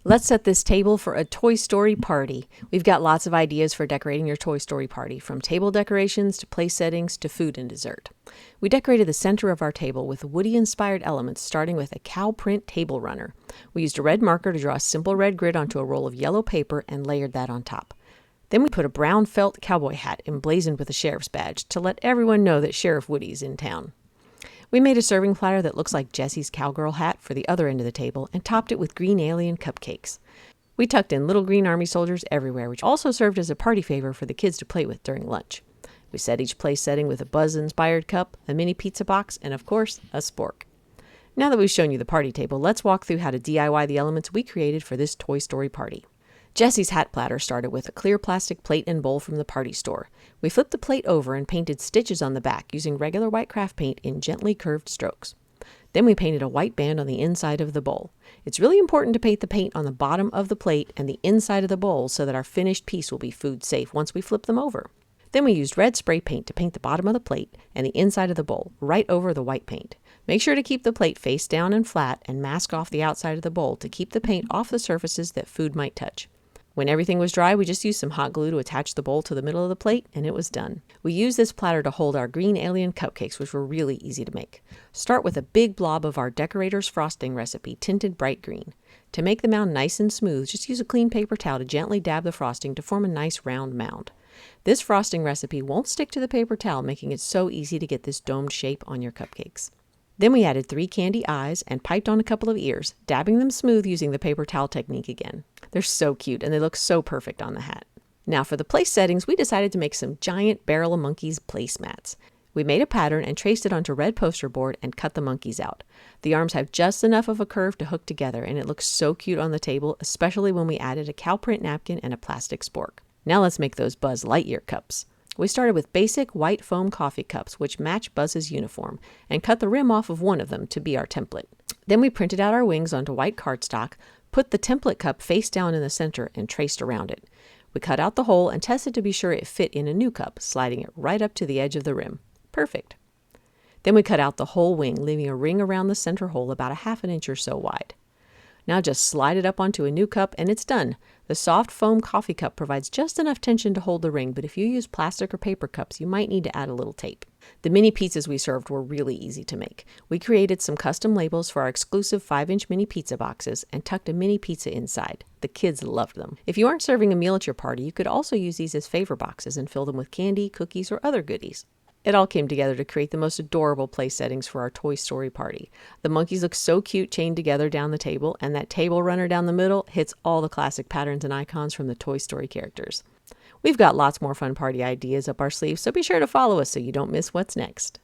Let's set this table for a Toy Story party. We've got lots of ideas for decorating your Toy Story party, from table decorations to place settings to food and dessert. We decorated the center of our table with Woody-inspired elements, starting with a cow print table runner. We used a red marker to draw a simple red grid onto a roll of yellow paper and layered that on top. Then we put a brown felt cowboy hat emblazoned with a sheriff's badge to let everyone know that Sheriff Woody's in town. We made a serving platter that looks like Jessie's cowgirl hat for the other end of the table and topped it with green alien cupcakes. We tucked in little green army soldiers everywhere, which also served as a party favor for the kids to play with during lunch. We set each place setting with a Buzz-inspired cup, a mini pizza box, and of course, a spork. Now that we've shown you the party table, let's walk through how to DIY the elements we created for this Toy Story party. Jessie's hat platter started with a clear plastic plate and bowl from the party store. We flipped the plate over and painted stitches on the back using regular white craft paint in gently curved strokes. Then we painted a white band on the inside of the bowl. It's really important to paint the paint on the bottom of the plate and the inside of the bowl so that our finished piece will be food safe once we flip them over. Then we used red spray paint to paint the bottom of the plate and the inside of the bowl right over the white paint. Make sure to keep the plate face down and flat and mask off the outside of the bowl to keep the paint off the surfaces that food might touch. When everything was dry, we just used some hot glue to attach the bowl to the middle of the plate, and it was done. We used this platter to hold our green alien cupcakes, which were really easy to make. Start with a big blob of our decorator's frosting recipe, tinted bright green. To make the mound nice and smooth, just use a clean paper towel to gently dab the frosting to form a nice round mound. This frosting recipe won't stick to the paper towel, making it so easy to get this domed shape on your cupcakes. Then we added 3 candy eyes and piped on a couple of ears, dabbing them smooth using the paper towel technique again. They're so cute and they look so perfect on the hat. Now for the place settings, we decided to make some giant Barrel of Monkeys placemats. We made a pattern and traced it onto red poster board and cut the monkeys out. The arms have just enough of a curve to hook together, and it looks so cute on the table, especially when we added a cow print napkin and a plastic spork. Now let's make those Buzz Lightyear cups. We started with basic white foam coffee cups, which match Buzz's uniform, and cut the rim off of one of them to be our template. Then we printed out our wings onto white cardstock, put the template cup face down in the center, and traced around it. We cut out the hole and tested to be sure it fit in a new cup, sliding it right up to the edge of the rim. Perfect. Then we cut out the whole wing, leaving a ring around the center hole about a half an inch or so wide. Now just slide it up onto a new cup and it's done. The soft foam coffee cup provides just enough tension to hold the ring, but if you use plastic or paper cups, you might need to add a little tape. The mini pizzas we served were really easy to make. We created some custom labels for our exclusive 5-inch mini pizza boxes and tucked a mini pizza inside. The kids loved them. If you aren't serving a meal at your party, you could also use these as favor boxes and fill them with candy, cookies, or other goodies. It all came together to create the most adorable place settings for our Toy Story party. The monkeys look so cute chained together down the table, and that table runner down the middle hits all the classic patterns and icons from the Toy Story characters. We've got lots more fun party ideas up our sleeves, so be sure to follow us so you don't miss what's next.